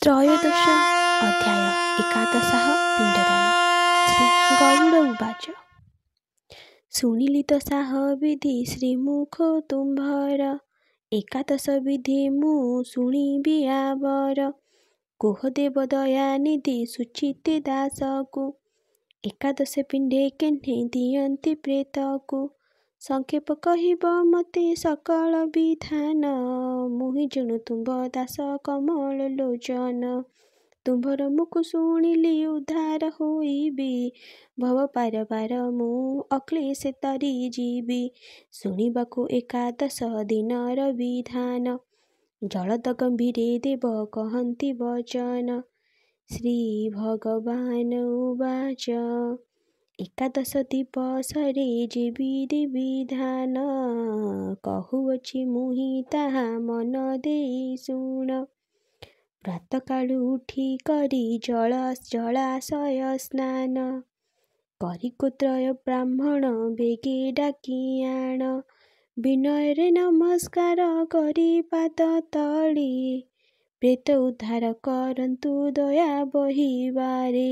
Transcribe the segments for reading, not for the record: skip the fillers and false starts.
त्रयोदश अध्याय एकादशः पिण्डदान। श्री गरुड़ उवाच शुणिली तो साह विधि श्रीमुख तुम्भर एकादश विधि मु शुणिबि आवर कुह देव दयानिधि सुचिते दासकु एकादश पिंडे केन्हे दियंती प्रेतकु संक्षेप कहिब मते सकल विधान मुहि जणु तुम्भ दास कमल लोचन तुम्भर मुख शुणिली उद्धार होइबि भव पार पार मु अक्लेश तरी जीवी शुणिबाकु एकादश दिनर विधान जलद गंभीरे देव कहन्ति वचन श्री भगवान उवाच एकादश दिवसरे जे विधि विधान कहुअछि मुहि ताहा मन देई शुण प्रातःकाळु उठी करी जलाशय स्नान करी गोत्रय ब्राह्मण बेगे डाकी आण विनୟରେ नमस्कार करी पाद तळी प्रेत उद्धार करन्तु दया बहिबारे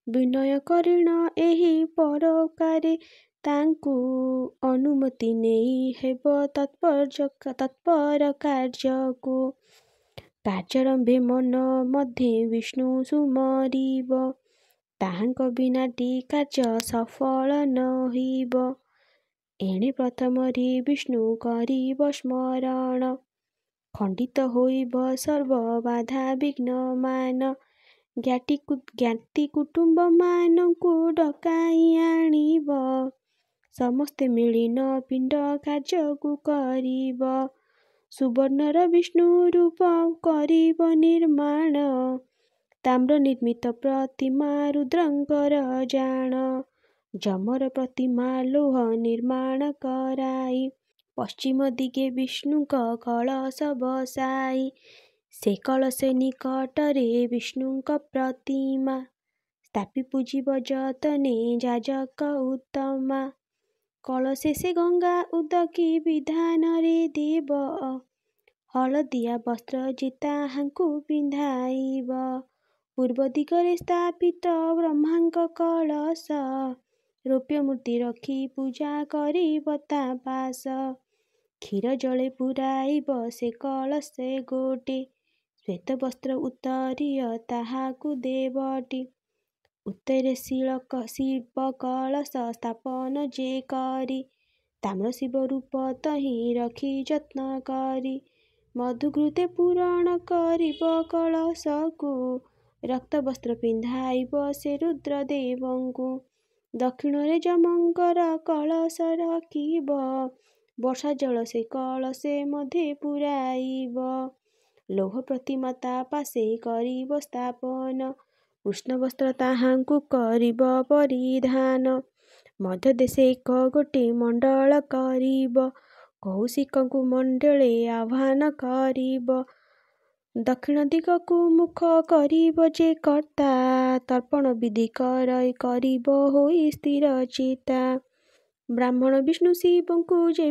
विनय करिण एही परकारे तांकु अनुमति नेई हेब तत्पर कार्यकु କାର୍ଯ୍ୟାରମ୍ଭେ ମନ ମଧ୍ୟ ବିଷ୍ଣୁ ସୁମରିବ ତାହାଙ୍କ ବିନାଟି କାର୍ଯ୍ୟ ସଫଳ ନହିବ ଏଣେ ପ୍ରଥମରେ ବିଷ୍ଣୁ କରିବ ସ୍ମରଣ ଖଣ୍ଡିତ ହୋଇବ ସର୍ବ ବାଧା ବିଘ୍ନ ମାନ ଜ୍ଞାତି କୁଟୁମ୍ବ ମାନଙ୍କୁ ଡକାଇ ଆଣିବ ସମସ୍ତେ ମିଳିନ ପିଣ୍ଡ କାର୍ଯ୍ୟକୁ କରିବ ସୁବର୍ଣ୍ଣର ବିଷ୍ଣୁ ରୂପ କରିବ ନିର୍ମାଣ ତାମ୍ର ନିର୍ମିତ ପ୍ରତିମା ରୁଦ୍ରଙ୍କର ଜାଣ ଯମର ପ୍ରତିମା ଲୌହ ନିର୍ମାଣ କରାଇ ପଶ୍ଚିମ ଦିଗେ ବିଷ୍ଣୁଙ୍କ କଳସ ବସାଇ ସେ କଳସ ନିକଟରେ ବିଷ୍ଣୁଙ୍କ ପ୍ରତିମା ସ୍ଥାପି ପୂଜିବ ଯତନେ ଯାଜକ ଉତ୍ତମା କଳସେ ସେ ଗଙ୍ଗା ଉଦକି ବିଧାନରେ ଦେବ ହଳଦିଆ ବସ୍ତ୍ର ଯେ ତାହାଙ୍କୁ ପିନ୍ଧାଇବ ପୂର୍ବ ଦିଗରେ ସ୍ଥାପିତ ବ୍ରହ୍ମାଙ୍କ କଳସ ରୌପ୍ୟ ମୂର୍ତ୍ତି ରଖି ପୂଜା କରିବ ତା ପାଶ କ୍ଷୀର ଜଳେ ପୁରାଇବ ସେ କଳସେ ଗୋଟି ଶ୍ଵେତ ବସ୍ତ୍ର ଉତ୍ତରୀୟ ତାହାକୁ ଦେବଟି ଉତ୍ତରେ ଶିବ କଳସ ସ୍ଥାପନ ଯେ କରି ତାମ୍ର ଶିବ ରୂପ ତହିଁ ରଖି ଯତ୍ନ କରି ମଧୁଘୃତେ ପୂରଣ କରିବ କଳସକୁ ରକ୍ତ ବସ୍ତ୍ର ପିନ୍ଧାଇବ ସେ ରୁଦ୍ର ଦେବଙ୍କୁ ଦକ୍ଷିଣରେ ଯମଙ୍କର କଳସ ରଖିବ ବର୍ଷା ଜଳ ସେ କଳସେ ମଧ୍ୟେ ପୁରାଇବ ଲୌହ ପ୍ରତିମା ତା ପାଶେ କରିବ ସ୍ଥାପନ କୃଷ୍ଣ ବସ୍ତ୍ର ତାହାଙ୍କୁ କରିବ ପରିଧାନ ମଧ୍ୟ ଦେଶେ ଏକ ଗୋଟି ମଣ୍ଡଳ କରିବ କୌଶିକଙ୍କୁ ମଣ୍ଡଳେ ଆହ୍ୱାନ କରିବ ଦକ୍ଷିଣ ଦିଗକୁ ମୁଖ କରିବ ଯେ କର୍ତ୍ତା ତର୍ପଣ ବିଧି କରିବ ହୋଇ ସ୍ଥିର ଚିତା ବ୍ରାହ୍ମଣ ବିଷ୍ଣୁ ଶିବଙ୍କୁ ଯେ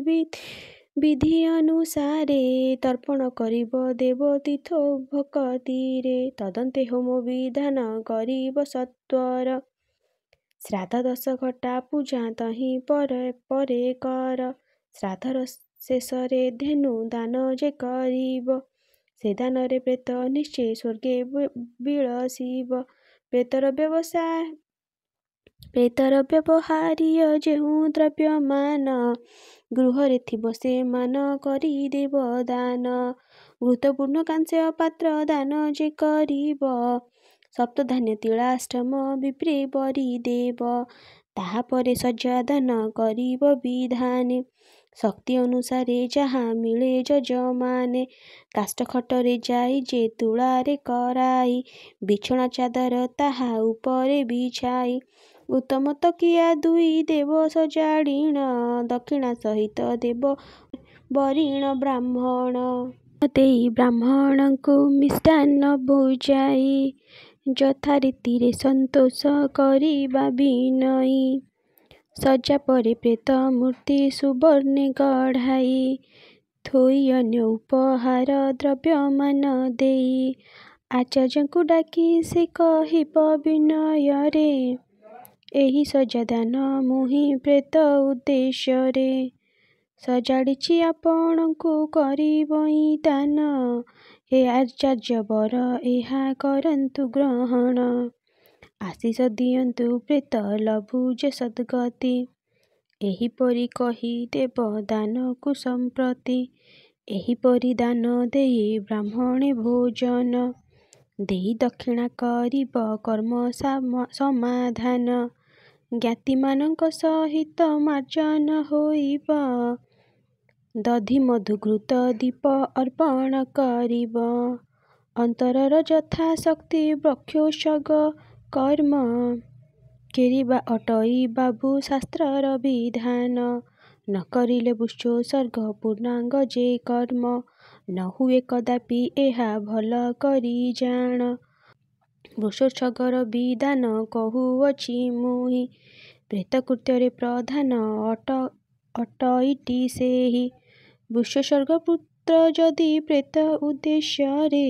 ବିଧି ଅନୁସାରେ ତର୍ପଣ କରିବ ଦେବ ତୀର୍ଥ ଭକତିରେ ତଦନ୍ତେ ହୋମ ବିଧାନ କରିବ ସତ୍ୱର ଶ୍ରାଦ୍ଧ ଦଶ ଘଟା ପୂଜା ତହିଁ ପରେ କର ଶ୍ରାଦ୍ଧର ଶେଷରେ ଧେନୁ ଦାନ ଯେ କରିବ ସେ ଦାନରେ ପ୍ରେତ ନିଶ୍ଚେ ସ୍ୱର୍ଗେ ବିଳସିବ ପ୍ରେତର ବ୍ୟବହାରୀୟ ଯେଉଁ ଦ୍ରବ୍ୟମାନ ଗୃହରେ ଥିବ ସେମାନ କରିଦେବ ଦାନ ଘୃତପୂର୍ଣ୍ଣ କାଂସ୍ୟ ପାତ୍ର ଦାନ ଯେ କରିବ ସପ୍ତଧାନ୍ୟ ତିଳାଷ୍ଟମ ବିପ୍ରେ ବରି ଦେବ ତାହାପରେ ଶଯ୍ୟା ଦାନ କରିବ ବିଧାନେ ଶକ୍ତି ଅନୁସାରେ ଯାହା ମିଳେ ଯଜମାନେ କାଷ୍ଠ ଖଟରେ ଯାଇ ଯେ ତୁଳାରେ କରାଇ ବିଛଣା ଚାଦର ତାହା ଉପରେ ବିଛାଇ ଉତ୍ତମ ତକିଆ ଦୁଇ ଦେବ ସଜାଡ଼ିଣ ଦକ୍ଷିଣା ସହିତ ଦେବ ବରିଣ ବ୍ରାହ୍ମଣ ଦେଇ ବ୍ରାହ୍ମଣଙ୍କୁ ମିଷ୍ଟାନ୍ନ ଭୋଜାଇ ଯଥା ରୀତିରେ ସନ୍ତୋଷ କରିବା ବିନୟୀ ସଜ୍ଜା ପରେ ପ୍ରେତ ମୂର୍ତ୍ତି ସୁବର୍ଣ୍ଣେ ଗଢ଼ାଇ ଥୋଇ ଅନ୍ୟ ଉପହାର ଦ୍ରବ୍ୟମାନ ଦେଇ ଆଚାର୍ଯ୍ୟଙ୍କୁ ଡାକି ସେ କହିବ ବିନୟରେ, ଏହି ସଜା ଦାନ ମୁହିଁ ପ୍ରେତ ଉଦ୍ଦେଶ୍ୟରେ ସଜାଡ଼ିଛି ଆପଣଙ୍କୁ କରିବଇଁ ଦାନ। ହେ ଆଚାର୍ଯ୍ୟ ବର ଏହା କରନ୍ତୁ ଗ୍ରହଣ। ଆଶିଷ ଦିଅନ୍ତୁ ପ୍ରେତ ଲଭୁ ଯେ ସଦ୍ଗତି। ଏହିପରି କହି ଦେବ ଦାନକୁ ସମ୍ପ୍ରତି। ଏହିପରି ଦାନ ଦେଇ ବ୍ରାହ୍ମଣେ ଭୋଜନ। ଦେଇ ଦକ୍ଷିଣା କରିବ କର୍ମ ସମାଧାନ। ଜ୍ଞାତିମାନଙ୍କ ସହିତ ମାର୍ଜନ ହୋଇବ। ଦଧି ମଧୁ ଘୃତ ଦୀପ ଅର୍ପଣ କରିବ। ଅନ୍ତରର ଯଥା ଶକ୍ତି ବକ୍ଷୋତ୍ସର୍ଗ କର୍ମ। କେରିବା ଅଟଇ ବାବୁ ଶାସ୍ତ୍ରର ବିଧାନ। ନ କରିଲେ ବୃକ୍ଷୋତ୍ସର୍ଗ ପୂର୍ଣ୍ଣାଙ୍ଗ ଯେ କର୍ମ। ନ ହୁଏ କଦାପି ଏହା ଭଲ କରି ଜାଣ। ବୃକ୍ଷୋତ୍ସର୍ଗର ବିଧାନ କହୁଅଛି ମୁହିଁ। ପ୍ରେତକୃତ୍ୟରେ ପ୍ରଧାନ ଅଟଇଟି ସେହି। ବୃକ୍ଷୋତ୍ସର୍ଗ ପୁତ୍ର ଯଦି ପ୍ରେତ ଉଦ୍ଦେଶ୍ୟରେ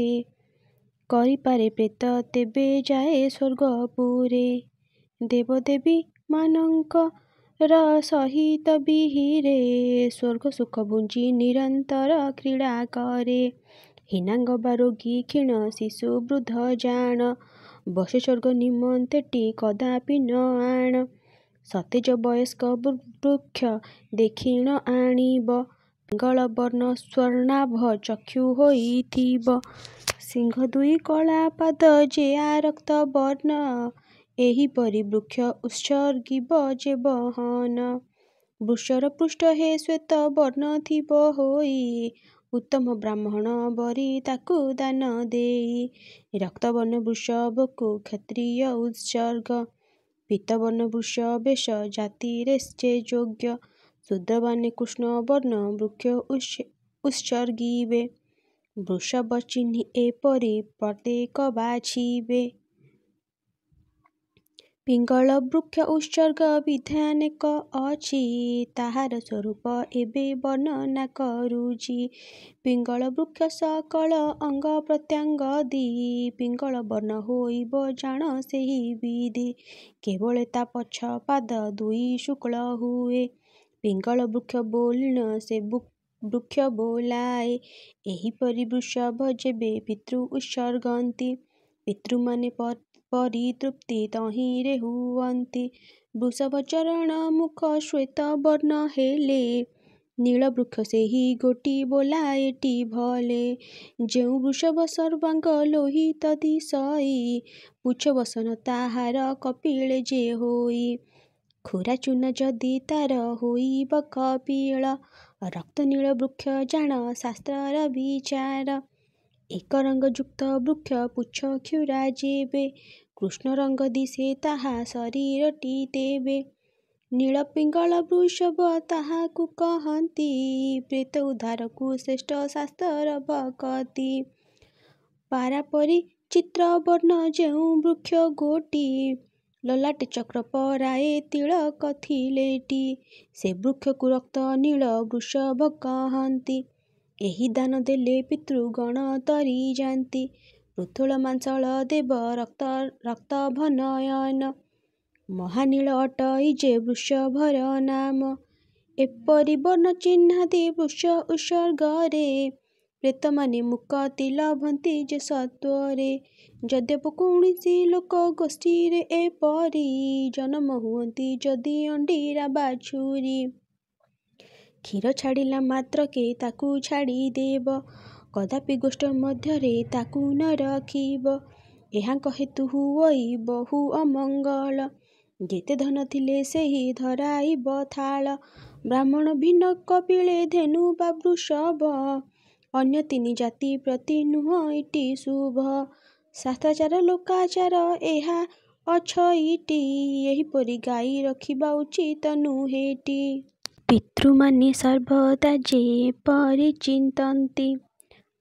କରିପାରେ ପ୍ରେତ ତେବେ ଯାଏ ସ୍ୱର୍ଗପୁରେ। ଦେବଦେବୀ ମାନଙ୍କର ସହିତ ବିହିରେ ସ୍ୱର୍ଗ ସୁଖ ଭୁଞ୍ଜି ନିରନ୍ତର କ୍ରୀଡ଼ା କରେ। ହୀନାଙ୍ଗ ବା ରୋଗୀ କ୍ଷୀଣ ଶିଶୁ ବୃଦ୍ଧ ଜାଣ। ବୃକ୍ଷୋତ୍ସର୍ଗ ନିମନ୍ତେଟି କଦାପି ନ ଆଣ। ସତେଜ ବୟସ୍କ ବୃକ୍ଷ ଦେଖିଣ ଆଣିବ। ପିଙ୍ଗଳ ବର୍ଣ୍ଣ ସ୍ୱର୍ଣ୍ଣାଭ ଚକ୍ଷୁ ହୋଇଥିବ। ସିଂହ ଦୁଇ କଳା ପାଦ ଯେ ରକ୍ତ ବର୍ଣ୍ଣ। ଏହିପରି ବୃକ୍ଷ ଉତ୍ସର୍ଗିବ ଯେ ବହନ। ବୃକ୍ଷର ପୃଷ୍ଠ ହେ ଶ୍ୱେତ ବର୍ଣ୍ଣ ଥିବ ହୋଇ। ଉତ୍ତମ ବ୍ରାହ୍ମଣ ବରି ତାକୁ ଦାନ ଦେଇ। ରକ୍ତବର୍ଣ୍ଣ ବୃଷଭକୁ କ୍ଷତ୍ରିୟ ଉତ୍ସର୍ଗ। ପୀତବର୍ଣ୍ଣ ବୃଷଭେଶ ଜାତିରେ ଯେ ଯୋଗ୍ୟ। ଶୂଦ୍ରମାନେ କୃଷ୍ଣ ବର୍ଣ୍ଣ ବୃକ୍ଷ ଉତ୍ସର୍ଗିବେ। ବୃଷଭ ଚିହ୍ନି ଏପରି ପ୍ରତ୍ୟେକ ବାଛିବେ। ପିଙ୍ଗଳ ବୃକ୍ଷ ଉତ୍ସର୍ଗ ବିଧାନେକ ଅଛି। ତାହାର ସ୍ୱରୂପ ଏବେ ବର୍ଣ୍ଣନା କରୁଛି। ପିଙ୍ଗଳ ବୃକ୍ଷ ସକଳ ଅଙ୍ଗ ପ୍ରତ୍ୟଙ୍ଗ ଦି। ପିଙ୍ଗଳ ବର୍ଣ୍ଣ ହୋଇବ ଜାଣ ସେହି ବିଧି। କେବଳ ତା ପଛ ପାଦ ଦୁଇ ଶୁକ୍ଳ ହୁଏ। ପିଙ୍ଗଳ ବୃକ୍ଷ ବୋଲିଣ ସେ ବୃକ୍ଷ ବୋଲାଏ। ଏହିପରି ବୃଷଭ ଯେବେ ପିତୃ ଉତ୍ସର୍ଗନ୍ତି। ପିତୃମାନେ ପରିତୃପ୍ତି ତହିଁରେ ହୁଅନ୍ତି। ବୃଷଭ ଚରଣ ମୁଖ ଶ୍ୱେତ ବର୍ଣ୍ଣ ହେଲେ। ନୀଳ ବୃକ୍ଷ ସେହି ଗୋଟି ବୋଲାଏଟି ଭଲେ। ଯେଉଁ ବୃଷଭ ସର୍ବାଙ୍ଗ ଲୋହିତ ଦିଶଇ। ପୁଚ୍ଛ ବସନ ତାହାର କପିଳେ ଯେ ହୋଇ। ଖୁରା ଚୂନ ଯଦି ତାର ହୋଇବ କପିଳ। ରକ୍ତ ନୀଳ ବୃକ୍ଷ ଜାଣ ଶାସ୍ତ୍ରର ବିଚାର। ଏକ ରଙ୍ଗ ଯୁକ୍ତ ବୃକ୍ଷ ପୁଚ୍ଛ କ୍ଷୁରା ଯେବେ। କୃଷ୍ଣ ରଙ୍ଗ ଦିଶେ ତାହା ଶରୀରଟି ତେବେ। ନୀଳ ପିଙ୍ଗଳ ବୃଷଭ ତାହାକୁ କହନ୍ତି। ପ୍ରେତ ଉଦ୍ଧାରକୁ ଶ୍ରେଷ୍ଠ ଶାସ୍ତ୍ରର ଭକତି। ପାରାପରି ଚିତ୍ର ବର୍ଣ୍ଣ ଯେଉଁ ବୃକ୍ଷ ଗୋଟି। ଲଲାଟେ ଚକ୍ର ପରାଏ ତିଳକ ଥିଲେଟି। ସେ ବୃକ୍ଷକୁ ରକ୍ତ ନୀଳ ବୃଷଭ କହନ୍ତି। ଏହି ଦାନ ଦେଲେ ପିତୃଗଣ ତରି ଯାନ୍ତି। ପୃଥୁଳ ମାଂସଳ ଦେବ ରକ୍ତଭ ନୟନ। ମହାନୀଳ ଅଟଇ ଯେ ବୃଷଭର ନାମ। ଏପରି ବର୍ଣ୍ଣ ଚିହ୍ନାନ୍ତି ବୃକ୍ଷ ଉତ୍ସର୍ଗରେ। ପ୍ରେତମାନେ ମୁକ୍ତି ଲଭନ୍ତି ଯେ ସତ୍ୱରେ। ଯଦ୍ୟପ କୌଣସି ଲୋକ ଗୋଷ୍ଠୀରେ ଏପରି ଜନମ ହୁଅନ୍ତି ଯଦି ଅଣ୍ଡିରା ବାଛୁରୀ। କ୍ଷୀର ଛାଡ଼ିଲା ମାତ୍ରକେ ତାକୁ ଛାଡ଼ିଦେବ। କଦାପି ଗୋଷ୍ଠ ମଧ୍ୟରେ ତାକୁ ନ ରଖିବ। ଏହାଙ୍କ ହେତୁ ହୁଅଇ ବହୁ ଅମଙ୍ଗଳ। ଯେତେ ଧନ ଥିଲେ ସେହି ଧରାଇବ ଥାଳ। ବ୍ରାହ୍ମଣ ଭିନ୍ନ କପିଳେ ଧେନୁ ବା ବୃଷଭ। ଅନ୍ୟ ତିନି ଜାତି ପ୍ରତି ନୁହଁ ଇଟି ଶୁଭ। ଶାସ୍ତ୍ରାଚାର ଲୋକାଚାର ଏହା ଅଛଇଟି। ଏହିପରି ଗାଈ ରଖିବା ଉଚିତ ନୁହେଟି। ପିତୃମାନେ ସର୍ବଦା ଯେ ପରି ଚିନ୍ତନ୍ତି।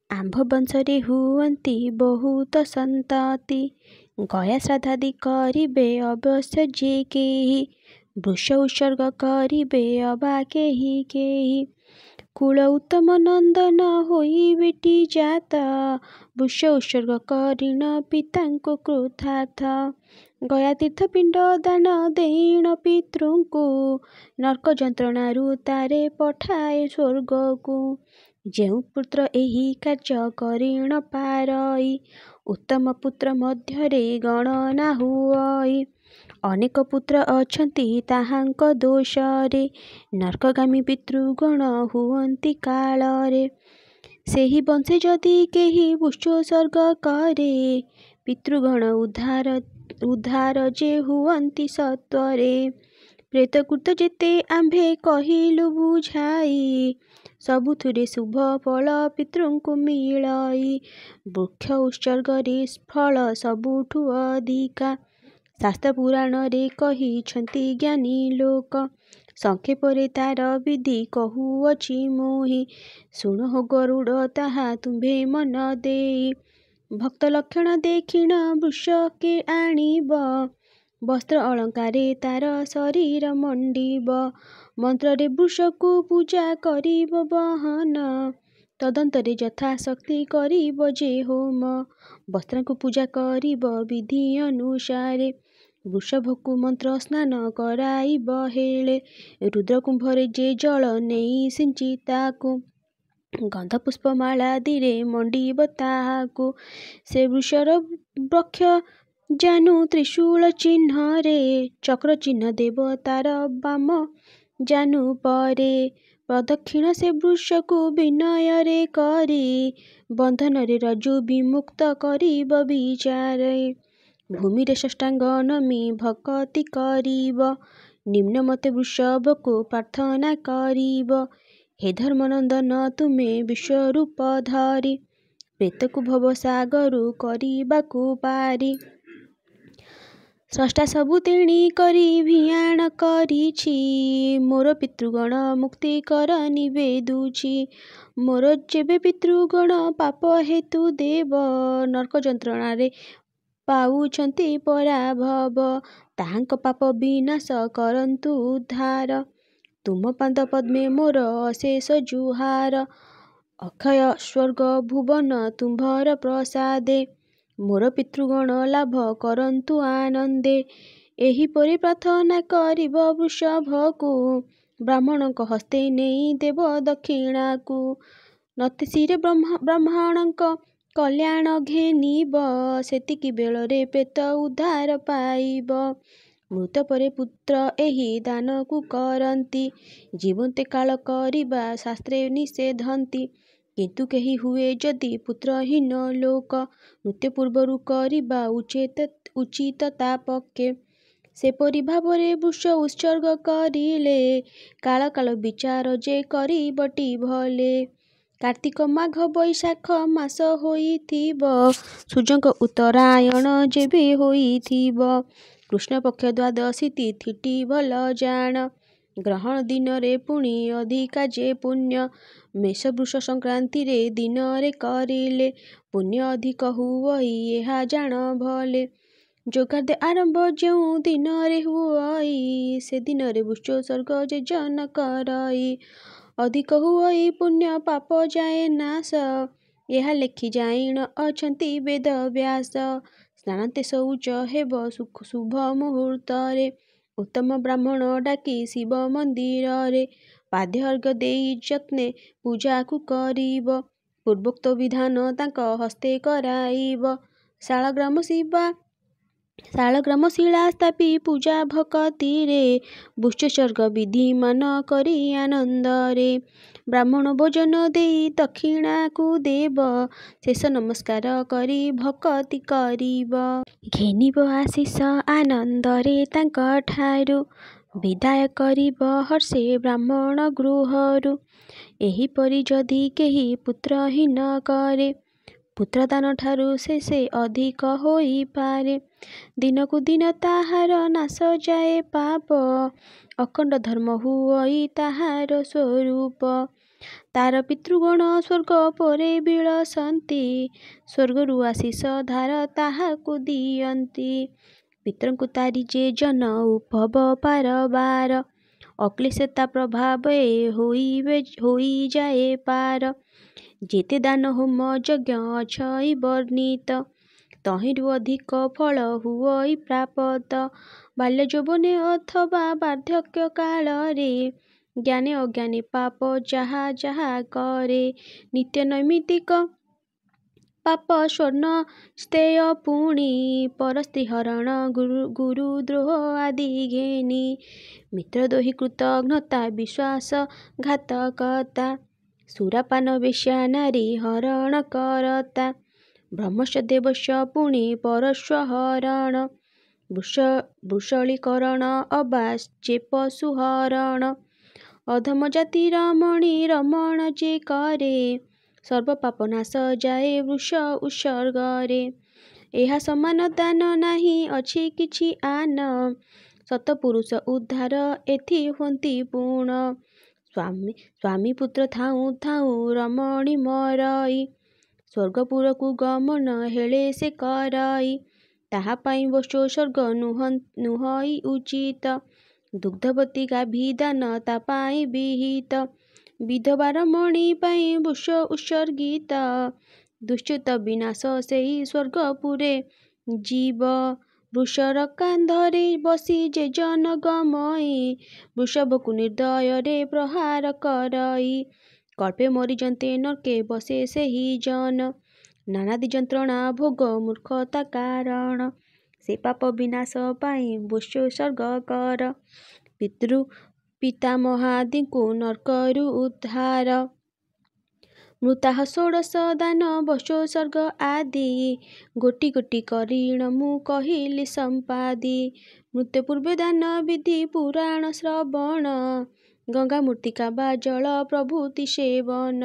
ଆମ୍ଭ ବଂଶରେ ହୁଅନ୍ତି ବହୁତ ସନ୍ତତି। ଗୟା ଶ୍ରାଦ୍ଧାଦି କରିବେ ଅବଶ୍ୟ ଯେ କେହି। ବୃକ୍ଷ ଉତ୍ସର୍ଗ କରିବେ ଅବା କେହି କେହି। କୁଳ ଉତ୍ତମ ନନ୍ଦନ ହୋଇ ବେଟି ଜାତ, ବୃଷ ଉତ୍ସର୍ଗ କରିଣ ପିତାଙ୍କୁ କୃତାର୍ଥ। ଗୟା ତୀର୍ଥ ପିଣ୍ଡ ଦାନ ଦେଇଣ ପିତୃଙ୍କୁ, ନର୍କ ଯନ୍ତ୍ରଣାରୁ ତାରେ ପଠାଏ ସ୍ୱର୍ଗକୁ। ଯେଉଁ ପୁତ୍ର ଏହି କାର୍ଯ୍ୟ କରିଣ ପାରଇ, ଉତ୍ତମ ପୁତ୍ର ମଧ୍ୟରେ ଗଣନା ହୁଅଇ। ଅନେକ ପୁତ୍ର ଅଛନ୍ତି ତାହାଙ୍କ ଦୋଷରେ, ନର୍କଗାମୀ ପିତୃଗଣ ହୁଅନ୍ତି କାଳରେ। ସେହି ବଂଶେ ଯଦି କେହି ବୃଷୋତ୍ସର୍ଗ କରେ, ପିତୃଗଣ ଉଦ୍ଧାର ଯେ ହୁଅନ୍ତି ସତ୍ୱରେ। ପ୍ରେତକୃତ ଯେତେ ଆମ୍ଭେ କହିଲୁ ବୁଝାଇ, ସବୁଥିରେ ଶୁଭ ଫଳ ପିତୃଙ୍କୁ ମିଳଇ। ବୃକ୍ଷ ଉତ୍ସର୍ଗରେ ଫଳ ସବୁଠୁ ଅଧିକା, ଶାସ୍ତ୍ର ପୁରାଣରେ କହିଛନ୍ତି ଜ୍ଞାନୀ ଲୋକ। ସଂକ୍ଷେପରେ ତାର ବିଧି କହୁଅଛି ମୁହିଁ, ଶୁଣ ହୋ ଗରୁଡ଼ ତାହା ତୁମ୍ଭେ ମନ ଦେଇ। ଭକ୍ତ ଲକ୍ଷଣ ଦେଖିଣ ବୃଷ କେ ଆଣିବ, ବସ୍ତ୍ର ଅଳଙ୍କାରେ ତାର ଶରୀର ମଣ୍ଡିବ। ମନ୍ତ୍ରରେ ବୃଷକୁ ପୂଜା କରିବ ବହନ, ତଦନ୍ତରେ ଯଥାଶକ୍ତି କରିବ ଯେ ହୋମ। ବସ୍ତ୍ରାଙ୍କୁ ପୂଜା କରିବ ବିଧି ଅନୁସାରେ, ବୃଷଭକୁ ମନ୍ତ୍ର ସ୍ନାନ କରାଇବ ହେଳେ। ରୁଦ୍ରକୁମ୍ଭରେ ଯେ ଜଳ ନେଇ ସିଞ୍ଚି ତାକୁ, ଗନ୍ଧ ପୁଷ୍ପମାଳାଦିରେ ମଣ୍ଡିବ ତାହାକୁ। ସେ ବୃଷର ବକ୍ଷ ଜାନୁ ତ୍ରିଶୂଳ ଚିହ୍ନରେ, ଚକ୍ର ଚିହ୍ନ ଦେବ ତାର ବାମ ଜାନୁ ପରେ। ପ୍ରଦକ୍ଷିଣ ସେ ବୃଷକୁ ବିନୟରେ କରି, ବନ୍ଧନରେ ରଜ୍ଜୁ ବିମୁକ୍ତ କରିବ ବିଚାରେ। ଭୂମିରେ ସାଷ୍ଟାଙ୍ଗ ନମି ଭକତି କରିବ, ନିମ୍ନମତେ ବୃଷଭକୁ ପ୍ରାର୍ଥନା କରିବ। ହେ ଧର୍ମନନ୍ଦନ ତୁମେ ବିଶ୍ୱରୂପ ଧରି, ପ୍ରେତକୁ ଭବସାଗରୁ କରିବାକୁ ପାରି। ସ୍ରଷ୍ଟା ସବୁ ତେଣି କରି ଭିଆଣ କରିଛି, ମୋର ପିତୃଗଣ ମୁକ୍ତି କର ନିବେଦୁଛି। ମୋର ଯେବେ ପିତୃଗଣ ପାପ ହେତୁ ଦେବ, ନର୍କ ଯନ୍ତ୍ରଣାରେ ପାଉଛନ୍ତି ପରାଭବ। ତାହାଙ୍କ ପାପ ବିନାଶ କରନ୍ତୁ ଉଦ୍ଧାର, ତୁମ ପାଦ ପଦ୍ମେ ମୋର ଅଶେଷ ଜୁହାର। ଅକ୍ଷୟ ସ୍ୱର୍ଗ ଭୁବନ ତୁମ୍ଭର ପ୍ରସାଦେ, ମୋର ପିତୃଗଣ ଲାଭ କରନ୍ତୁ ଆନନ୍ଦେ। ଏହିପରି ପ୍ରାର୍ଥନା କରିବ ବୃଷଭକୁ, ବ୍ରାହ୍ମଣଙ୍କ ହସ୍ତେ ନେଇ ଦେବ ଦକ୍ଷିଣାକୁ। ନତେ ଶିରେ ବ୍ରାହ୍ମଣଙ୍କ କଲ୍ୟାଣ ଘେନିବ, ସେତିକି ବେଳରେ ପ୍ରେତ ଉଦ୍ଧାର ପାଇବ। ମୃତ ପରେ ପୁତ୍ର ଏହି ଦାନକୁ କରନ୍ତି, ଜୀବନ୍ତେ କାଳ କରିବା ଶାସ୍ତ୍ରେ ନିଷେଧନ୍ତି। କିନ୍ତୁ କେହି ହୁଏ ଯଦି ପୁତ୍ରହୀନ ଲୋକ, ମୃତ୍ୟୁ ପୂର୍ବରୁ କରିବା ଉଚିତ ତା ପକ୍ଷେ। ସେପରି ଭାବରେ ବୃଷ ଉତ୍ସର୍ଗ କରିଲେ, କାଳ କାଳ ବିଚାର ଯେ କରିବଟି ଭଲେ। କାର୍ତ୍ତିକ ମାଘ ବୈଶାଖ ମାସ ହୋଇଥିବ, ସୂର୍ଯ୍ୟଙ୍କ ଉତ୍ତରାୟଣ ଯେବେ ହୋଇଥିବ। କୃଷ୍ଣପକ୍ଷ ଦ୍ୱାଦଶୀ ତିଥିଟି ଭଲ ଜାଣ, ଗ୍ରହଣ ଦିନରେ ପୁଣି ଅଧିକା ଯେ ପୁଣ୍ୟ। ମେଷ ବୃଷ ସଂକ୍ରାନ୍ତିରେ ଦିନରେ କରିଲେ, ପୁଣ୍ୟ ଅଧିକ ହୁଅଇ ଏହା ଜାଣ ଭଲେ। ଯୋଗାଦ୍ୟ ଆରମ୍ଭ ଯେଉଁ ଦିନରେ ହୁଅଇ, ସେ ଦିନରେ ବୃଷୋତ୍ସର୍ଗ ଯେଜନ କରଇ। ଅଧିକ ହୁଅଇ ପୁଣ୍ୟ ପାପ ଯାଏ ନାଶ, ଏହା ଲେଖି ଜାଣିଣ ଅଛନ୍ତି ବେଦ ବ୍ୟାସ। ସ୍ନାନାନ୍ତେ ଶୌଚ ହେବ ଶୁଭ ମୁହୂର୍ତ୍ତରେ, ଉତ୍ତମ ବ୍ରାହ୍ମଣ ଡାକି ଶିବ ମନ୍ଦିରରେ। ପାଦ୍ୟ ଅର୍ଘ୍ୟ ଦେଇ ଯତ୍ନେ ପୂଜାକୁ କରିବ, ପୂର୍ବୋକ୍ତ ବିଧାନ ତାଙ୍କ ହସ୍ତେ କରାଇବ। ଶାଳଗ୍ରାମ ଶିଳା ସ୍ଥାପି ପୂଜା ଭକତିରେ, ବୃଷୋତ୍ସର୍ଗ ବିଧିମାନ କରି ଆନନ୍ଦରେ। ବ୍ରାହ୍ମଣ ଭୋଜନ ଦେଇ ଦକ୍ଷିଣାକୁ ଦେବ, ଶେଷ ନମସ୍କାର କରି ଭକତି କରିବ। ଘେନିବ ଆଶିଷ ଆନନ୍ଦରେ ତାଙ୍କଠାରୁ, ବିଦାୟ କରିବ ହର୍ଷେ ବ୍ରାହ୍ମଣ ଗୃହରୁ। ଏହିପରି ଯଦି କେହି ପୁତ୍ରହୀନ କରେ, ପୁତ୍ରଦାନଠାରୁ ଶେଷେ ଅଧିକ ହୋଇପାରେ। ଦିନକୁ ଦିନ ତାହାର ନାଶ ଯାଏ ପାପ, ଅଖଣ୍ଡ ଧର୍ମ ହୁଅଇ ତାହାର ସ୍ୱରୂପ। ତାର ପିତୃଗଣ ସ୍ୱର୍ଗ ପରେ ବିଳସନ୍ତି, ସ୍ୱର୍ଗରୁ ଆଶିଷ ଧାର ତାହାକୁ ଦିଅନ୍ତି। ପିତୃଙ୍କୁ ତାରି ଯେ ଜନ ଉଦ୍ଭବ ପାରବାର, ଅକ୍ଲେଶତା ପ୍ରଭାବେ ହୋଇଯାଏ ପାର। ଯେତେ ଦାନ ହୋମ ଯଜ୍ଞ ଅଛଇ ବର୍ଣ୍ଣିତ, ତହିଁରୁ ଅଧିକ ଫଳ ହୁଅଇ ପ୍ରାପତ। ବାଲ୍ୟ ଯୌବନେ ଅଥବା ବାର୍ଦ୍ଧକ୍ୟ କାଳରେ, ଜ୍ଞାନେ ଅଜ୍ଞାନେ ପାପ ଯାହା ଯାହା କରେ। ନିତ୍ୟ ନୈମିତ୍ତିକ ପାପ ସ୍ୱର୍ଣ୍ଣ ସ୍ତେୟ, ପୁଣି ପରସ୍ତ୍ରୀ ହରଣ ଗୁରୁଦ୍ରୋହ ଆଦି ଘେନି। ମିତ୍ରଦ୍ରୋହୀ କୃତଘ୍ନତା ବିଶ୍ୱାସଘାତକତା, ସୁରାପାନ ବେଶ୍ୟା ନାରୀ ହରଣ କରତା। ବ୍ରହ୍ମସ୍ୟ ଦେବସ୍ୟ ପୁଣି ପରସ୍ୟ ହରଣ, ବୃଷଳୀକରଣ ଅବା ଚେପସୁ ହରଣ। ଅଧମ ଜାତିର ମଣି ରମଣ ଯେ କରେ, ସର୍ବ ପାପ ନାଶ ଯାଏ ବୃଷ ଉତ୍ସର୍ଗରେ। ଏହା ସମାନ ଦାନ ନାହିଁ ଅଛି କିଛି ଆନ, ସତପୁରୁଷ ଉଦ୍ଧାର ଏଥି ହୁଅନ୍ତି ପୂର୍ଣ୍ଣ। ସ୍ୱାମୀ ପୁତ୍ର ଥାଉଁ ଥାଉଁ ରମଣୀ ମରଇ, ସ୍ୱର୍ଗପୁରକୁ ଗମନ ହେଳେ ସେ କରଇ। ତାହା ପାଇଁ ବଶ୍ୟୋତ୍ସର୍ଗ ନୁହଇ ଉଚିତ, ଦୁଗ୍ଧବତୀ ଗାଭୀ ଦାନ ତା ପାଇଁ ବିହିତ। ବିଧବା ରମଣୀ ପାଇଁ ବୃଷ ଉତ୍ସର୍ଗିତ, ଦୁଶ୍ଚିତ ବିନାଶ ସେଇ ସ୍ୱର୍ଗପୁରେ ଯିବ। ବୃଷର କାନ୍ଧରେ ବସି ଯେ ଜନ ଗମଇ, ବୃଷଭକୁ ନିର୍ଦ୍ଦୟରେ ପ୍ରହାର କରଇ। କଳ୍ପେ ମରିଯନ୍ତେ ନର୍କେ ବସେ ସେହି ଜନ, ନାନାଦି ଯନ୍ତ୍ରଣା ଭୋଗ ମୂର୍ଖତା କାରଣ। ସେ ପାପ ବିନାଶ ପାଇଁ ବଶ୍ୟୋତ୍ସର୍ଗ କର, ପିତାମହାଦିଙ୍କୁ ନର୍କରୁ ଉଦ୍ଧାର। ମୃତାହ ଷୋଡ଼ଶ ଦାନ ବଶ୍ୟୋତ୍ସର୍ଗ ଆଦି, ଗୋଟି ଗୋଟି କରିଣ ମୁଁ କହିଲି ସମ୍ପାଦି। ମୃତ୍ୟୁ ପୂର୍ବେ ଦାନ ବିଧି ପୁରାଣ ଶ୍ରବଣ, ଗଙ୍ଗା ମୃତ୍ତିକା ବା ଜଳ ପ୍ରଭୃତି ସେବନ।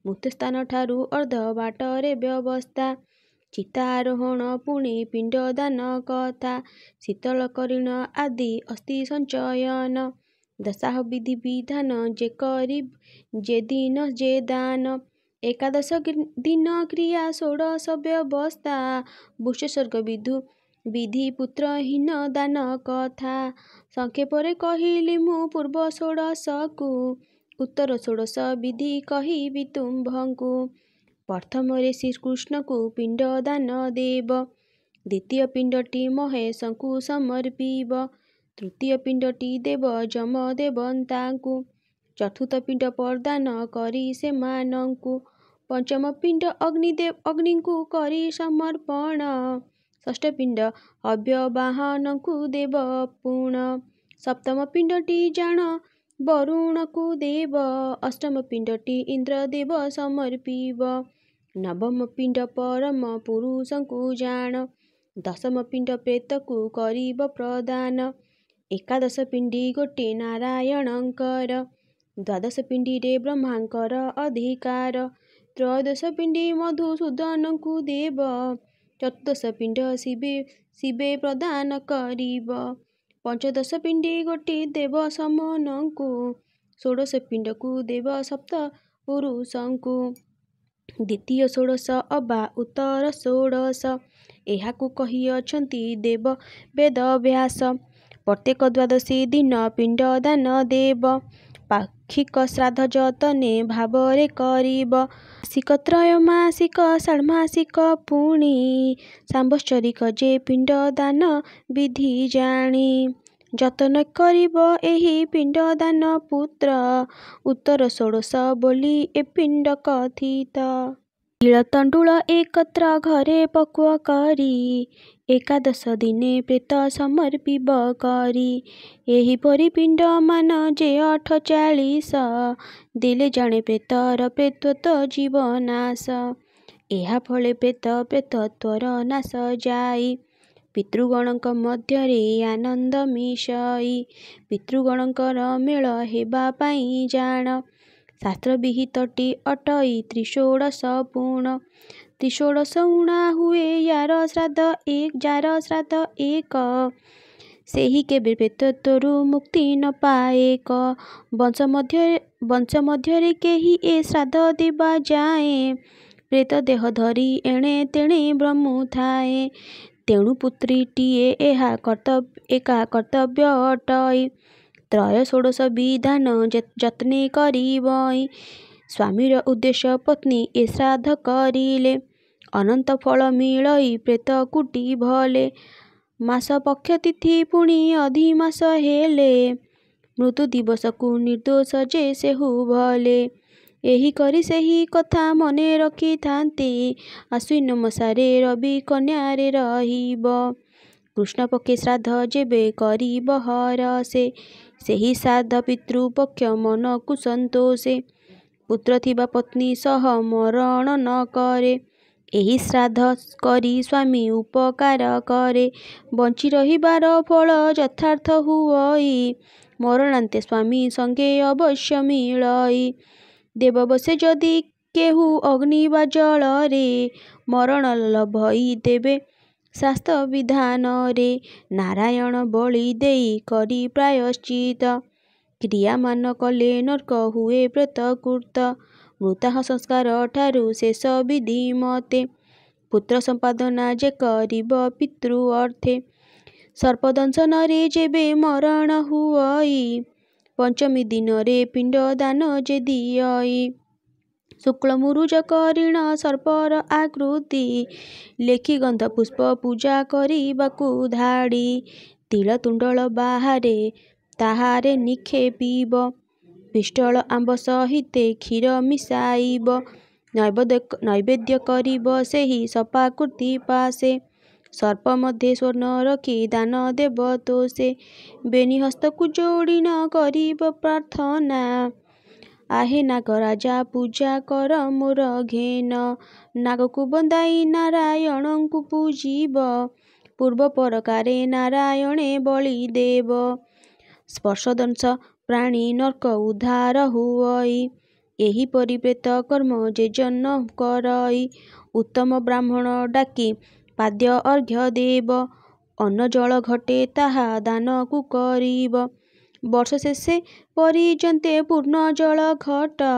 ମୃତ୍ୟୁସ୍ଥାନଠାରୁ ଅର୍ଦ୍ଧ ବାଟରେ ବ୍ୟବସ୍ଥା, ଚିତା ଆରୋହଣ ପୁଣି ପିଣ୍ଡ ଦାନ କଥା। ଶୀତଳ କରିଣ ଆଦି ଅସ୍ଥି ସଞ୍ଚୟନ, ଦଶାହ ବିଧି ବିଧାନ ଯେ କରି ଯେ ଦିନ ଯେ ଦାନ। ଏକାଦଶ ଦିନ କ୍ରିୟା ଷୋଡ଼ଶ ବ୍ୟବସ୍ଥା, ବଶ୍ୟୋତ୍ସର୍ଗ ବିଧି ପୁତ୍ରହୀନ ଦାନ କଥା। ସଂକ୍ଷେପରେ କହିଲି ମୁଁ ପୂର୍ବ ଷୋଡ଼ଶକୁ, ଉତ୍ତର ଷୋଡ଼ଶ ବିଧି କହିବି ତୁମ୍ଭଙ୍କୁ। ପ୍ରଥମରେ ଶ୍ରୀକୃଷ୍ଣଙ୍କୁ ପିଣ୍ଡ ଦାନ ଦେବ, ଦ୍ୱିତୀୟ ପିଣ୍ଡଟି ମହେଶଙ୍କୁ ସମର୍ପିବ, ତୃତୀୟ ପିଣ୍ଡଟି ଦେବ ଯମ ଦେବତାଙ୍କୁ, ଚତୁର୍ଥ ପିଣ୍ଡ ପ୍ରଦାନ କରି ସେମାନଙ୍କୁ, ପଞ୍ଚମ ପିଣ୍ଡ ଅଗ୍ନିଙ୍କୁ କରି ସମର୍ପଣ, ଷଷ୍ଠ ପିଣ୍ଡ ହବ୍ୟବାହନଙ୍କୁ ଦେବ ପୁଣ, ସପ୍ତମ ପିଣ୍ଡଟି ଜାଣ ବରୁଣକୁ ଦେବ, ଅଷ୍ଟମ ପିଣ୍ଡଟି ଇନ୍ଦ୍ର ଦେବ ସମର୍ପିବ, ନବମ ପିଣ୍ଡ ପରମ ପୁରୁଷଙ୍କୁ ଜାଣ, ଦଶମ ପିଣ୍ଡ ପ୍ରେତକୁ କରିବ ପ୍ରଦାନ, ଏକାଦଶ ପିଣ୍ଡି ଗୋଟି ନାରାୟଣଙ୍କର, ଦ୍ୱାଦଶ ପିଣ୍ଡିରେ ବ୍ରହ୍ମାଙ୍କର ଅଧିକାର, ତ୍ରୟୋଦଶ ପିଣ୍ଡି ମଧୁସୂଦନଙ୍କୁ ଦେବ, ଚତୁର୍ଦ୍ଦଶ ପିଣ୍ଡ ଶିବେ ପ୍ରଦାନ କରିବ, ପଞ୍ଚଦଶ ପିଣ୍ଡି ଗୋଟି ଦେବ ସମନଙ୍କୁ, ଷୋଡ଼ଶ ପିଣ୍ଡକୁ ଦେବ ସପ୍ତ ପୁରୁଷଙ୍କୁ। ଦ୍ୱିତୀୟ ଷୋଡ଼ଶ ଅବା ଉତ୍ତର ଷୋଡ଼ଶ, ଏହାକୁ କହିଅଛନ୍ତି ଦେବ ବେଦବ୍ୟାସ। ପ୍ରତ୍ୟେକ ଦ୍ୱାଦଶୀ ଦିନ ପିଣ୍ଡ ଦାନ ଦେବ, ପାକ୍ଷିକ ଶ୍ରାଦ୍ଧ ଯତନେ ଭାବରେ କରିବ। ମାସିକ ତ୍ରୟମାସିକ ଷାଣ୍ମାସିକ ପୁଣି ସାମ୍ବତ୍ସରିକ ଯେ ପିଣ୍ଡ ଦାନ ବିଧି ଜାଣି, ଯତନ କରିବ ଏହି ପିଣ୍ଡ ଦାନ ପୁତ୍ର, ଉତ୍ତର ଷୋଡ଼ଶ ବୋଲି ଏ ପିଣ୍ଡ କଥିତ। ତିଳ ତଣ୍ଡୁଳ ଏକତ୍ର ଘରେ ପକ୍ୱ କରି, ଏକାଦଶ ଦିନେ ପ୍ରେତ ସମର୍ପିବ କରି। ଏହିପରି ପିଣ୍ଡମାନ ଯେ 48, ଦେଲେ ଜାଣେ ପ୍ରେତର ପ୍ରେତତ୍ୱ ଯିବ ନାଶ। ଏହା ଫଳେ ପ୍ରେତତ୍ୱର ନାଶ ଯାଇ, ପିତୃଗଣଙ୍କ ମଧ୍ୟରେ ଆନନ୍ଦ ମିଶଇ। ପିତୃଗଣଙ୍କର ମେଳ ହେବା ପାଇଁ ଜାଣ, ଶାସ୍ତ୍ର ବିହିତଟି ଅଟଇ ତ୍ରିଷୋଡ଼ଶ ପୁଣ। ତ୍ରିଷୋଡ଼ଶ ଊଣା ହୁଏ ଯାର ଶ୍ରାଦ୍ଧ ଏକ, ସେହି କେବେ ପ୍ରେତତ୍ୱରୁ ମୁକ୍ତି ନ ପାଏକ। ବଂଶ ମଧ୍ୟରେ କେହି ଏ ଶ୍ରାଦ୍ଧ ଦେବା ଯାଏଁ, ପ୍ରେତ ଦେହ ଧରି ଏଣେ ତେଣେ ଭ୍ରମୁଥାଏ। ତେଣୁ ପୁତ୍ରୀଟିଏ ଏକା କର୍ତ୍ତବ୍ୟ ଅଟଇ। त्रय षोडश विधान ଯତ୍ନେ କରିବଇ। ସ୍ୱାମୀର ଉଦ୍ଦେଶ୍ୟ ପତ୍ନୀ ଏ ଶ୍ରାଦ୍ଧ କରିଲେ। ଅନନ୍ତ ଫଳ ମିଳଇ ପ୍ରେତ କୁଟି ଭଲେ। ମାସ ପକ୍ଷ ତିଥି ପୁଣି ଅଧିମାସ ହେଲେ। ମୃତ୍ୟୁ ଦିବସକୁ ନିର୍ଦ୍ଦୋଷ ଯେ ସେହୁ ଭଲେ। ଏହି କରି ସେହି କଥା ମନେ ରଖିଥାନ୍ତି। ଆଶ୍ୱିନ ମସାରେ ରବି କନ୍ୟାରେ ରହିବ। କୃଷ୍ଣପକ୍ଷେ ଶ୍ରାଦ୍ଧ ଯେବେ କରିବ ହରଷେ। ସେହି ଶ୍ରାଦ୍ଧ ପିତୃପକ୍ଷ ମନକୁ ସନ୍ତୋଷେ। ପୁତ୍ର ଥିବା ପତ୍ନୀ ସହ ମରଣ ନ କରେ। ଏହି ଶ୍ରାଦ୍ଧ କରି ସ୍ୱାମୀ ଉପକାର କରେ। ବଞ୍ଚି ରହିବାର ଫଳ ଯଥାର୍ଥ ହୁଅଇ। ମରଣାନ୍ତେ ସ୍ୱାମୀ ସଙ୍ଗେ ଅବଶ୍ୟ ମିଳଇ। ଦେବ ବସେ ଯଦି କେହୁ ଅଗ୍ନି ବା ଜଳରେ। ମରଣ ଲଭଇ ଦେବେ ଶାସ୍ତ୍ର ବିଧାନରେ। ନାରାୟଣ ବଳି ଦେଇ କରି ପ୍ରାୟଶ୍ଚିତ। କ୍ରିୟାମାନ କଲେ ନର୍କ ହୁଏ ପ୍ରେତକୃତ। ମୃତାହ ସଂସ୍କାର ଠାରୁ ଶେଷ ବିଧି ମତେ। ପୁତ୍ର ସମ୍ପାଦନା ଯେ କରିବ ପିତୃ ଅର୍ଥେ। ସର୍ପଦଂଶନରେ ଯେବେ ମରଣ ହୁଅଇ। ପଞ୍ଚମୀ ଦିନରେ ପିଣ୍ଡ ଦାନ ଯେ ଦିଅଇ। ଶୁକ୍ଳ ମୁରୁଜ କରିଣ ସର୍ପର ଆକୃତି। ଲେଖି ଗନ୍ଧ ପୁଷ୍ପ ପୂଜା କରିବାକୁ ଧାଡ଼ି। ତିଳ ତୁଣ୍ଡଳ ବାହାରେ ତାହାରେ ନିକ୍ଷେପିବ। ପିଷ୍ଟଳ ଆମ୍ବ ସହିତେ କ୍ଷୀର ମିଶାଇବ। ନୈବେଦ୍ୟ କରିବ ସେହି ସର୍ପାକୃତି ପାଶେ। ସର୍ପ ମଧ୍ୟେ ସ୍ୱର୍ଣ୍ଣ ରଖି ଦାନ ଦେବ ତୋଷେ। ବେନି ହସ୍ତକୁ ଯୋଡ଼ି ନ କରିବ ପ୍ରାର୍ଥନା। ଆହେ ନାଗରାଜା ପୂଜା କର ମୋର ଘେନ। ନାଗକୁ ବନ୍ଦାଇ ନାରାୟଣଙ୍କୁ ପୂଜିବ। ପୂର୍ବ ପରକାରେ ନାରାୟଣେ ବଳି ଦେବ। ସ୍ପର୍ଶଦଂଶ ପ୍ରାଣୀ ନର୍କ ଉଦ୍ଧାର ହୁଅଇ। ଏହିପରି ପ୍ରେତ କର୍ମ ଯେଜନ କରଇ। ଉତ୍ତମ ବ୍ରାହ୍ମଣ ଡାକି ପାଦ୍ୟ ଅର୍ଘ୍ୟ ଦେବ। ଅନ୍ନ ଜଳ ଘଟେ ତାହା ଦାନକୁ କରିବ। ବର୍ଷ ଶେଷେ ପରିଜନ୍ତେ ପୂର୍ଣ୍ଣ ଜଳ ଘଟ।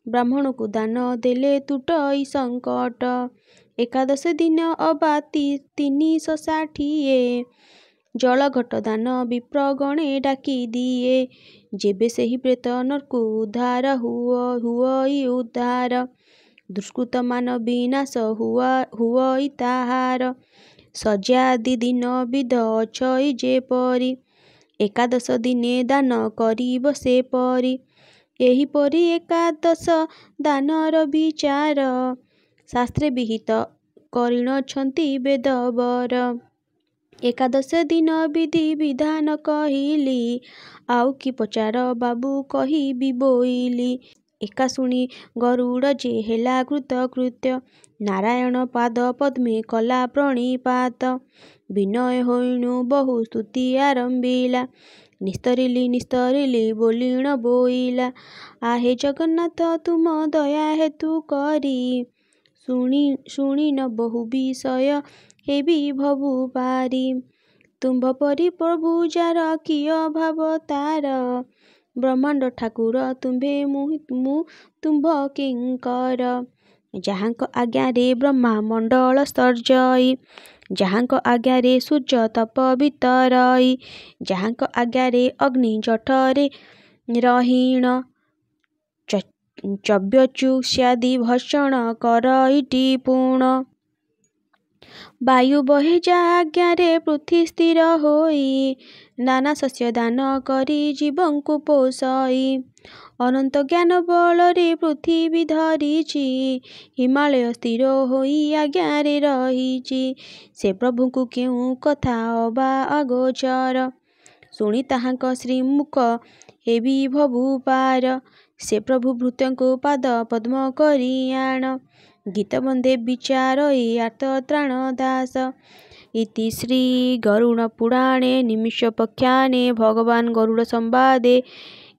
ବ୍ରାହ୍ମଣକୁ ଦାନ ଦେଲେ ତୁଟଇ ସଙ୍କଟ। ଏକାଦଶ ଦିନ ଅବା 360 ଜଳଘଟ ଦାନ ବିପ୍ର ଗଣେ ଡାକି ଦିଏ। ଯେବେ ସେହି ପ୍ରେତ ନର୍କୁ ଉଦ୍ଧାର ହୁଅଇ ଉଦ୍ଧାର। ଦୁଷ୍କୃତ ମାନ ବିନାଶ ହୁଅଇ ତାହାର। ଶଯ୍ୟା ଆଦି ଦିନ ବିଧ ଅଛଇ ଯେପରି। ଏକାଦଶ ଦିନେ ଦାନ କରିବ ସେପରି। ଏହିପରି ଏକାଦଶ ଦାନର ବିଚାର। ଶାସ୍ତ୍ରେ ବିହିତ କରିଣଛନ୍ତି ବେଦବର। ଏକାଦଶ ଦିନ ବିଧି ବିଧାନ କହିଲି। ଆଉ କି ପଚାର ବାବୁ କହିବି ବୋଇଲି। ଏକା ଶୁଣି ଗରୁଡ଼ ଯେ ହେଲା କୃତକୃତ୍ୟ। ନାରାୟଣ ପାଦ ପଦ୍ମେ କଲା ପ୍ରଣିପାତ। ବିନୟ ହୋଇଣୁ ବହୁ ସ୍ତୁତି ଆରମ୍ଭିଲା। ନିସ୍ତରିଲି ବୋଲିଣ ବୋଇଲା। ଆହେ ଜଗନ୍ନାଥ ତୁମ ଦୟା ହେତୁ କରି। ଶୁଣିନ ବହୁ ବିଷୟ ହେବି ଭବୁ ପାରି। ତୁମ୍ଭ ପରି ପ୍ରଭୁ ଯାର କି ଅଭାବ ତାର। ବ୍ରହ୍ମାଣ୍ଡ ଠାକୁର ତୁମ୍ଭେ ମୁଁ ତୁମ୍ଭ କିଙ୍କର। ଯାହାଙ୍କ ଆଜ୍ଞାରେ ବ୍ରହ୍ମା ମଣ୍ଡଳ ସର୍ଜଇ। ଯାହାଙ୍କ ଆଜ୍ଞାରେ ସୂର୍ଯ୍ୟ ତପ ବିତରଇ। ଯାହାଙ୍କ ଆଜ୍ଞାରେ ଅଗ୍ନି ଜଠରେ ରହିଣ। ଚବ୍ୟଚୁଷ୍ୟାଦି ଭକ୍ଷଣ କରଇଟି ପୁଣ। ବାୟୁ ବହେ ଯାହା ଆଜ୍ଞାରେ ପୃଥ୍ୱୀ ସ୍ଥିର ହୋଇ। ନାନା ଶସ୍ୟ ଦାନ କରି ଜୀବଙ୍କୁ ପୋଷଇ। ଅନନ୍ତ ଜ୍ଞାନ ବଳରେ ପୃଥିବୀ ଧରିଛି। ହିମାଳୟ ସ୍ଥିର ହୋଇ ଆଜ୍ଞାରେ ରହିଛି। ସେ ପ୍ରଭୁଙ୍କୁ କେଉଁ କଥା ଅବା ଅଗୋଚର। ଶୁଣି ତାହାଙ୍କ ଶ୍ରୀମୁଖ ହେବି ଭବୁ ପାର। ସେ ପ୍ରଭୁ ଭୃତ୍ୟଙ୍କୁ ପାଦ ପଦ୍ମ କରି ଆଣ। ଗୀତ ବନ୍ଦେ ବିଚାରଇ ଆର୍ତ ତ୍ରାଣ ଦାସ। ଇତି ଶ୍ରୀ ଗରୁଡ଼ ପୁରାଣେ ନିମିଷୋପାଖ୍ୟାନେ ଭଗବାନ ଗରୁଡ଼ ସମ୍ବାଦେ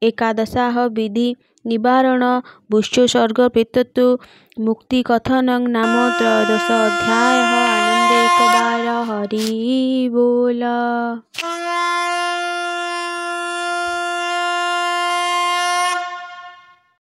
ଏକାଦଶାହ ବିଧି ନିବାରଣ ବୁଶ୍ଚୋର୍ଗ ପ୍ରେତତ୍ୱ ମୁକ୍ତି କଥନଂ ନାମ ତ୍ରୟୋଦଶ ଅଧ୍ୟାୟଃ। ଆନନ୍ଦେ ଏକବାର ହରି ବୋଲ।